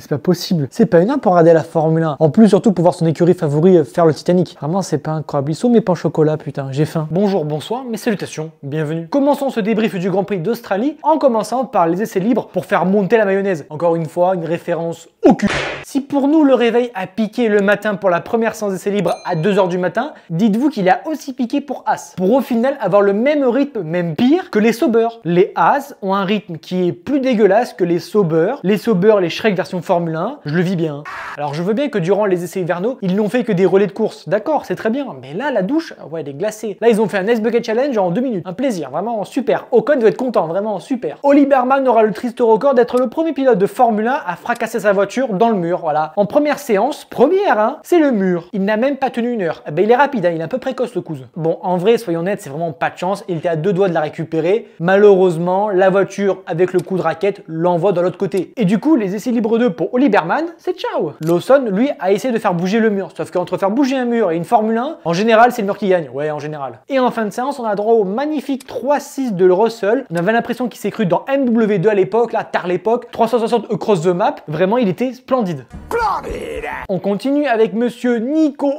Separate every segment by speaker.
Speaker 1: c'est pas possible. C'est pas une heure pour regarder la Formule 1. En plus, surtout pour voir son écurie favori faire le Titanic. Vraiment, c'est pas incroyable. Ils sont mes pains au chocolat, putain, j'ai faim. Bonjour, bonsoir, mes salutations, bienvenue. Commençons ce débrief du Grand Prix d'Australie en commençant par les essais libres pour faire monter la mayonnaise. Encore une fois, une référence au cul. Si pour nous le réveil a piqué le matin pour la première séance d'essais libres à 2 h du matin, dites-vous qu'il a aussi piqué pour Haas. Pour au final avoir le même rythme, même pire que les Sauber. Les Haas ont un rythme qui est plus dégueulasse que les Sauber. Les Sauber, les Shrek version Formule 1, je le vis bien. Alors je veux bien que durant les essais hivernaux, ils n'ont fait que des relais de course. D'accord, c'est très bien. Mais là, la douche, ouais, elle est glacée. Là, ils ont fait un Ice Bucket Challenge en 2 minutes. Un plaisir, vraiment super. Ocon doit être content, vraiment super. Oli Berman aura le triste record d'être le premier pilote de Formule 1 à fracasser sa voiture dans le mur. Voilà. En première séance, hein, c'est le mur. Il n'a même pas tenu 1 heure. Eh ben, il est rapide, hein, il est un peu précoce le cousin. Bon, en vrai, soyons honnêtes, c'est vraiment pas de chance. Il était à 2 doigts de la récupérer. Malheureusement, la voiture, avec le coup de raquette, l'envoie de l'autre côté. Et du coup, les essais libres 2 pour Oli Berman, c'est ciao. Lawson, lui, a essayé de faire bouger le mur. Sauf qu'entre faire bouger un mur et une Formule 1, en général, c'est le mur qui gagne. Ouais, en général. Et en fin de séance, on a droit au magnifique 3-6 de Russell. On avait l'impression qu'il s'est cru dans MW2 à l'époque, là, tard l'époque. 360 across the map. Vraiment, il était splendide. On continue avec monsieur Nico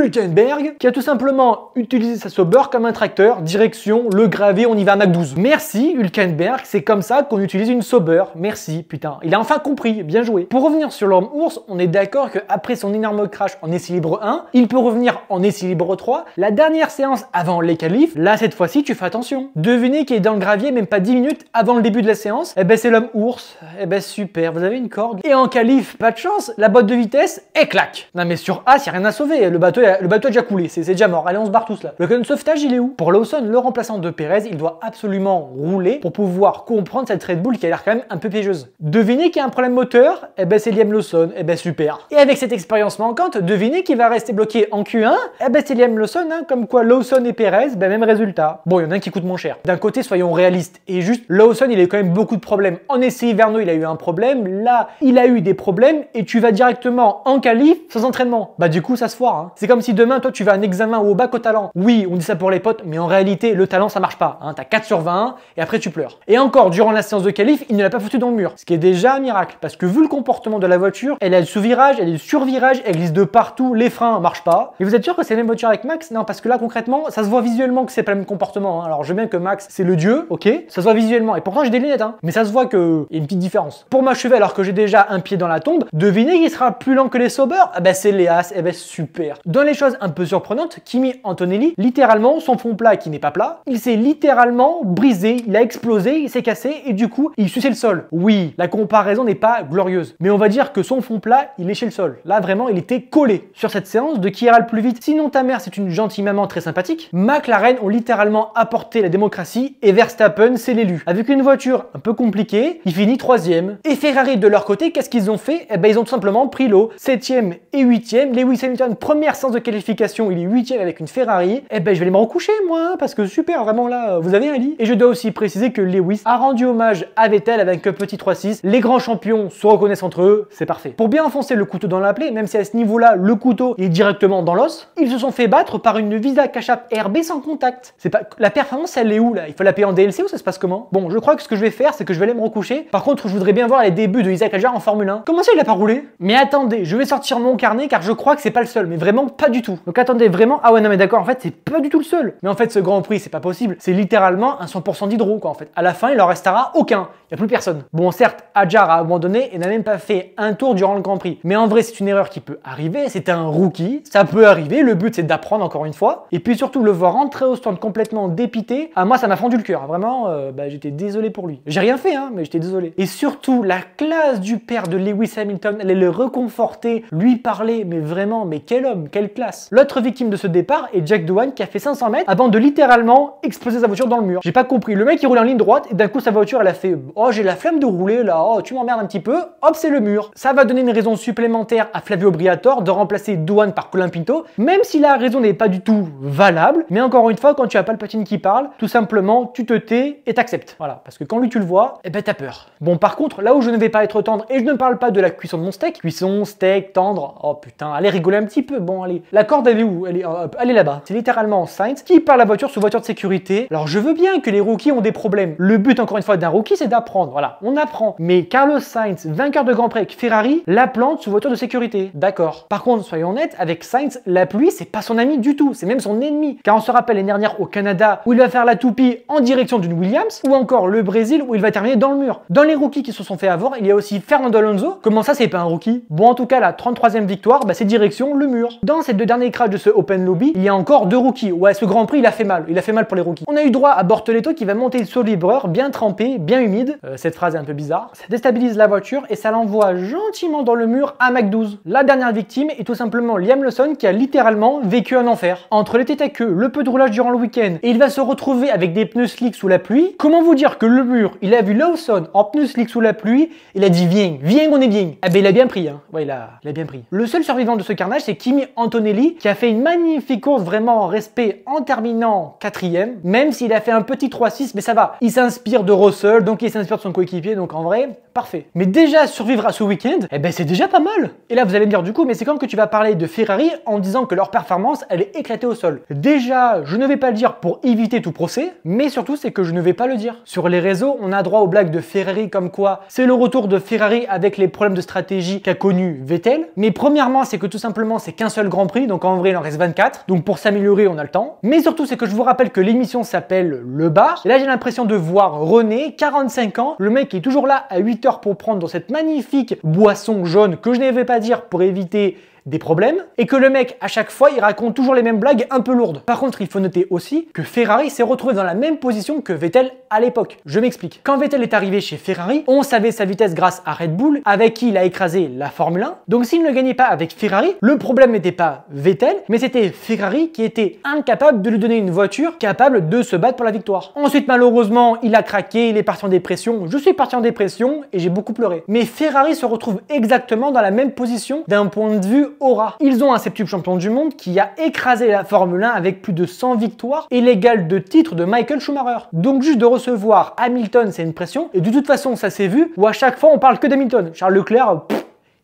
Speaker 1: Hülkenberg qui a tout simplement utilisé sa Sauber comme un tracteur, direction le gravier, on y va à Mach 12. Merci Hülkenberg, c'est comme ça qu'on utilise une Sauber. Merci, putain. Il a enfin compris, bien joué. Pour revenir sur l'homme ours, on est d'accord qu'après son énorme crash en essai libre 1, il peut revenir en essai libre 3. La dernière séance avant les qualifs, là cette fois-ci tu fais attention. Devinez qui est dans le gravier même pas 10 minutes avant le début de la séance. Eh ben c'est l'homme ours. Eh ben super, vous avez une corde. Et en qualif, pas de chance, la boîte de vitesse, elle claque. Non mais sur As, y a rien à sauver, le bateau a déjà coulé, c'est déjà mort. Allez, on se barre tous là. Le canot de sauvetage, il est où? Pour Lawson, le remplaçant de Perez, il doit absolument rouler pour pouvoir comprendre cette Red Bull qui a l'air quand même un peu piégeuse. Devinez qu'il y a un problème moteur? Eh ben c'est Liam Lawson, eh ben super. Et avec cette expérience manquante, devinez qu'il va rester bloqué en Q1? Eh ben c'est Liam Lawson, hein, comme quoi Lawson et Perez, ben même résultat. Bon, il y en a un qui coûte moins cher. D'un côté, soyons réalistes et juste, Lawson, il a eu quand même beaucoup de problèmes. En essai hivernaux, il a eu un problème. Là, il a eu des problèmes et tu vas directement en qualif sans entraînement. Bah du coup, ça se foire. Hein. C'est comme si demain, toi, tu vas à un examen au bac au talent. Oui, on dit ça pour les potes, mais en réalité, le talent, ça marche pas. Hein. T'as 4 sur 20 et après, tu pleures. Et encore, durant la séance de qualif, il ne l'a pas foutu dans le mur. Ce qui est déjà un miracle. Parce que vu le comportement de la voiture, elle a le sous-virage, elle est le sur-virage, elle glisse de partout, les freins marchent pas. Et vous êtes sûr que c'est la même voiture avec Max? Non, parce que là, concrètement, ça se voit visuellement que c'est pas le même comportement. Hein. Alors, je veux bien que Max, c'est le dieu, ok? Ça se voit visuellement. Et pourtant, j'ai des lunettes, hein. Mais ça se voit qu'il y a une petite différence. Pour m'achever, alors que j'ai déjà un pied dans la tombe, devinez qui sera plus lent que les Sauber? Ah ben, c'est les Haas. Eh ben, super. Dans les choses un peu surprenantes, Kimi Antonelli, littéralement, son fond plat qui n'est pas plat, il s'est littéralement brisé, il a explosé, il s'est cassé et du coup, il suçait le sol. Oui, la comparaison n'est pas glorieuse, mais on va dire que son fond plat, il léchait le sol. Là, vraiment, il était collé. Sur cette séance de qui ira le plus vite, sinon ta mère, c'est une gentille maman très sympathique, McLaren ont littéralement apporté la démocratie et Verstappen, c'est l'élu. Avec une voiture un peu compliquée, il finit 3e. Et Ferrari, de leur côté, qu'est-ce qu'ils ont fait? Eh ben, ils ont tout simplement pris l'eau. 7e et 8e. Lewis Hamilton, première séance de qualification, il est 8e avec une Ferrari. Eh ben, je vais aller me recoucher, moi, hein, parce que super, vraiment là, vous avez un lit. Et je dois aussi préciser que Lewis a rendu hommage à Vettel avec un petit 3-6. Les grands champions se reconnaissent entre eux, c'est parfait. Pour bien enfoncer le couteau dans la plaie, même si à ce niveau-là, le couteau est directement dans l'os, ils se sont fait battre par une Visa Cash-App RB sans contact. C'est pas... La performance, elle est où, là? Il faut la payer en DLC ou ça se passe comment? Bon, je crois que ce que je vais faire, c'est que je vais aller me recoucher. Par contre, je voudrais bien voir les débuts de Isaac Hadjar en Formule 1. Comment ça, il a pas roulé? Mais attendez, je vais sortir mon carnet car je crois que c'est pas le seul, mais vraiment pas du tout. Donc attendez, vraiment, ah ouais, non mais d'accord, en fait, c'est pas du tout le seul. Mais en fait, ce Grand Prix, c'est pas possible. C'est littéralement un 100% d'hydro, quoi, en fait. À la fin, il en restera aucun. Il y a plus personne. Bon, certes, Hadjar a abandonné et n'a même pas fait un tour durant le Grand Prix. Mais en vrai, c'est une erreur qui peut arriver. C'est un rookie. Ça peut arriver. Le but, c'est d'apprendre encore une fois. Et puis surtout, le voir rentrer au stand complètement dépité. Ah, moi, ça m'a fendu le cœur. Vraiment, j'étais désolé pour lui. J'ai rien fait, hein, mais j'étais désolé. Et surtout, la classe du père de Lewis Hamilton, elle allait le reconforter, lui parler. Mais vraiment, mais quel homme, quelle classe. L'autre victime de ce départ est Jack Doohan qui a fait 500 mètres avant de littéralement exploser sa voiture dans le mur. J'ai pas compris. Le mec, il roule en ligne droite et d'un coup, sa voiture, elle a fait oh, j'ai la flemme de rouler là, oh, tu m'emmerdes un petit peu. Hop, c'est le mur. Ça va donner une raison supplémentaire à Flavio Briatore de remplacer Doohan par Colin Pinto, même si la raison n'est pas du tout valable. Mais encore une fois, quand tu as Palpatine qui parle, tout simplement, tu te tais et t'acceptes. Voilà, parce que quand lui tu le vois, eh ben t'as peur. Bon, par contre, là où je ne vais pas être tendre et je ne parle pas de la cuisson de mon steak, cuisson, steak, tendre, oh putain, allez rigoler un petit peu. Bon, allez, Ferrari. La corde, elle est où? Elle est là-bas. C'est littéralement Sainz qui part la voiture sous voiture de sécurité. Alors je veux bien que les rookies ont des problèmes. Le but, encore une fois, d'un rookie, c'est d'apprendre. Voilà, on apprend. Mais Carlos Sainz, vainqueur de Grand Prix avec Ferrari, la plante sous voiture de sécurité. D'accord. Par contre, soyons honnêtes, avec Sainz, la pluie, c'est pas son ami du tout. C'est même son ennemi. Car on se rappelle l'année dernière au Canada où il va faire la toupie en direction d'une Williams, ou encore le Brésil où il va terminer dans le mur. Dans les rookies qui se sont fait avoir, il y a aussi Fernando Alonso. Comment ça, c'est pas un rookie? Bon, en tout cas, la 33e victoire, c'est direction le mur. Dans ces deux derniers crashs de ce Open Lobby, il y a encore deux rookies. Ouais, ce Grand Prix, il a fait mal. Il a fait mal pour les rookies. On a eu droit à Bortoleto qui va monter sur le livreur, bien trempé, bien humide. Cette phrase est un peu bizarre. Ça déstabilise la voiture et ça l'envoie gentiment dans le mur à Mach 12. La dernière victime est tout simplement Liam Lawson qui a littéralement vécu un enfer. Entre les têtes à queue, le peu de roulage durant le week-end et il va se retrouver avec des pneus slick sous la pluie. Comment vous dire que le mur, il a vu Lawson en pneus slick sous la pluie, il a dit viens, viens on est bien. Ah ben il a bien pris hein. Ouais, il a bien pris. Le seul survivant de ce carnage, c'est Kimi Antonelli qui a fait une magnifique course vraiment en respect en terminant 4ème, même s'il a fait un petit 3-6, mais ça va. Il s'inspire de Russell, donc il s'inspire de son coéquipier, donc en vrai, parfait. Mais déjà survivre à ce week-end, eh ben c'est déjà pas mal. Et là vous allez me dire du coup, mais c'est comme que tu vas parler de Ferrari en disant que leur performance, elle est éclatée au sol. Déjà, je ne vais pas le dire pour éviter tout procès, mais surtout c'est que je ne vais pas le dire. Sur les réseaux, on a droit aux blagues de Ferrari comme quoi c'est le retour de Ferrari avec les problèmes de stratégie qu'a connu Vettel. Mais premièrement, c'est que tout simplement c'est qu'un seul Grand Prix, donc en vrai il en reste 24, donc pour s'améliorer on a le temps. Mais surtout c'est que je vous rappelle que l'émission s'appelle Le Bar, et là j'ai l'impression de voir René, 45 ans, le mec qui est toujours là à 8 heures pour prendre dans cette magnifique boisson jaune que je ne vais pas dire pour éviter des problèmes, et que le mec, à chaque fois, il raconte toujours les mêmes blagues un peu lourdes. Par contre, il faut noter aussi que Ferrari s'est retrouvé dans la même position que Vettel à l'époque. Je m'explique. Quand Vettel est arrivé chez Ferrari, on savait sa vitesse grâce à Red Bull, avec qui il a écrasé la Formule 1. Donc s'il ne gagnait pas avec Ferrari, le problème n'était pas Vettel, mais c'était Ferrari qui était incapable de lui donner une voiture capable de se battre pour la victoire. Ensuite, malheureusement, il a craqué, il est parti en dépression. Je suis parti en dépression et j'ai beaucoup pleuré. Mais Ferrari se retrouve exactement dans la même position d'un point de vue aura. Ils ont un septuple champion du monde qui a écrasé la Formule 1 avec plus de 100 victoires et l'égal de titre de Michael Schumacher. Donc juste de recevoir Hamilton, c'est une pression. Et de toute façon, ça s'est vu, où à chaque fois, on parle que d'Hamilton. Charles Leclerc,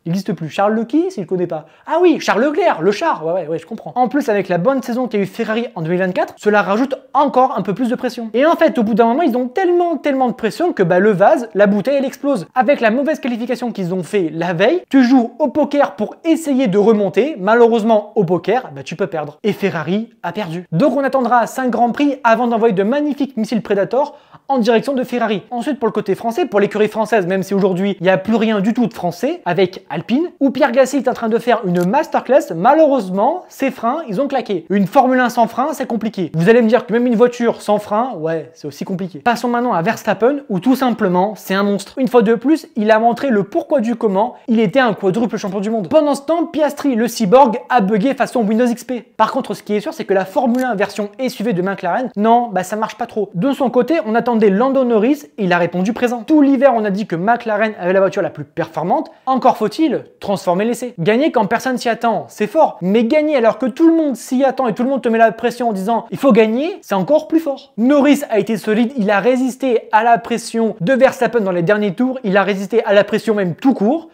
Speaker 1: il n'existe plus. Charles Leclerc, s'il ne connaît pas. Ah oui, Charles Leclerc, le char. Ouais, je comprends. En plus, avec la bonne saison qu'a eu Ferrari en 2024, cela rajoute encore un peu plus de pression. Et en fait, au bout d'un moment, ils ont tellement de pression que le vase, la bouteille, elle explose. Avec la mauvaise qualification qu'ils ont fait la veille, tu joues au poker pour essayer de remonter. Malheureusement, au poker, tu peux perdre. Et Ferrari a perdu. Donc on attendra 5 Grands Prix avant d'envoyer de magnifiques missiles Predator en direction de Ferrari. Ensuite, pour le côté français, pour l'écurie française, même si aujourd'hui, il n'y a plus rien du tout de français, avec Alpine, où Pierre Gasly est en train de faire une masterclass, malheureusement, ses freins, ils ont claqué. Une Formule 1 sans frein, c'est compliqué. Vous allez me dire que même une voiture sans frein, ouais, c'est aussi compliqué. Passons maintenant à Verstappen, où tout simplement, c'est un monstre. Une fois de plus, il a montré le pourquoi du comment, il était un quadruple champion du monde. Pendant ce temps, Piastri, le cyborg, a bugué façon Windows XP. Par contre, ce qui est sûr, c'est que la Formule 1 version SUV de McLaren, non, ça marche pas trop. De son côté, on attendait Lando Norris, et il a répondu présent. Tout l'hiver, on a dit que McLaren avait la voiture la plus performante, encore faut-il transformer l'essai. Gagner quand personne s'y attend, c'est fort. Mais gagner alors que tout le monde s'y attend et tout le monde te met la pression en disant il faut gagner, c'est encore plus fort. Norris a été solide, il a résisté à la pression de Verstappen dans les derniers tours, il a résisté à la pression même tout court.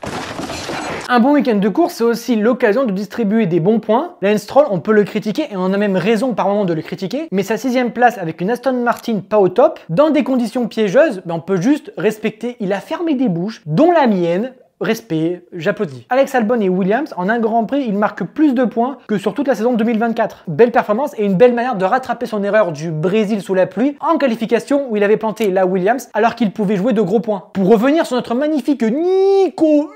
Speaker 1: Un bon week-end de course, c'est aussi l'occasion de distribuer des bons points. Lance Stroll, on peut le critiquer et on a même raison par moment de le critiquer, mais sa 6ème place avec une Aston Martin pas au top, dans des conditions piégeuses, on peut juste respecter. Il a fermé des bouches, dont la mienne. Respect, j'applaudis. Alex Albon et Williams, en un Grand Prix, ils marquent plus de points que sur toute la saison 2024. Belle performance et une belle manière de rattraper son erreur du Brésil sous la pluie en qualification où il avait planté la Williams alors qu'il pouvait jouer de gros points. Pour revenir sur notre magnifique Nico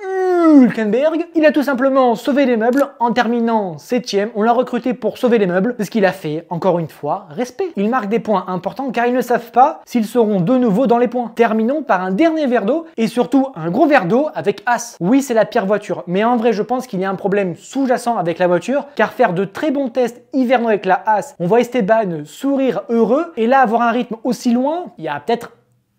Speaker 1: Hülkenberg, il a tout simplement sauvé les meubles en terminant 7ème. On l'a recruté pour sauver les meubles. C'est ce qu'il a fait, encore une fois, respect. Il marque des points importants car ils ne savent pas s'ils seront de nouveau dans les points. Terminons par un dernier verre d'eau et surtout un gros verre d'eau avec As. Oui, c'est la pire voiture, mais en vrai, je pense qu'il y a un problème sous-jacent avec la voiture, car faire de très bons tests hivernaux avec la As, on voit Esteban sourire heureux, et là, avoir un rythme aussi loin, il y a peut-être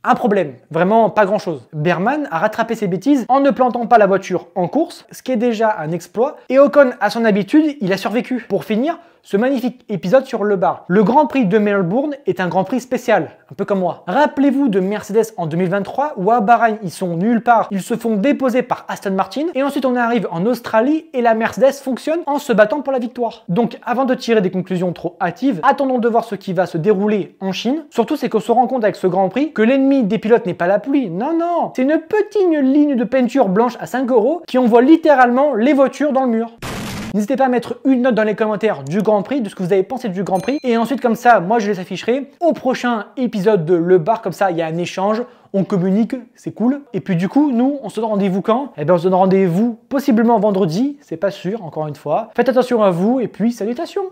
Speaker 1: un problème, vraiment pas grand chose. Berman a rattrapé ses bêtises en ne plantant pas la voiture en course, ce qui est déjà un exploit, et Ocon, à son habitude, il a survécu. Pour finir, ce magnifique épisode sur le bar. Le Grand Prix de Melbourne est un Grand Prix spécial, un peu comme moi. Rappelez-vous de Mercedes en 2023 où à Bahreïn ils sont nulle part, ils se font déposer par Aston Martin et ensuite on arrive en Australie et la Mercedes fonctionne en se battant pour la victoire. Donc avant de tirer des conclusions trop hâtives, attendons de voir ce qui va se dérouler en Chine. Surtout c'est qu'on se rend compte avec ce Grand Prix que l'ennemi des pilotes n'est pas la pluie, non non, c'est une petite ligne de peinture blanche à 5 € qui envoie littéralement les voitures dans le mur. N'hésitez pas à mettre une note dans les commentaires du Grand Prix, de ce que vous avez pensé du Grand Prix. Et ensuite, comme ça, moi, je les afficherai au prochain épisode de Le Bar. Comme ça, il y a un échange, on communique, c'est cool. Et puis du coup, nous, on se donne rendez-vous quand? Eh bien, on se donne rendez-vous possiblement vendredi, c'est pas sûr, encore une fois. Faites attention à vous et puis salutations!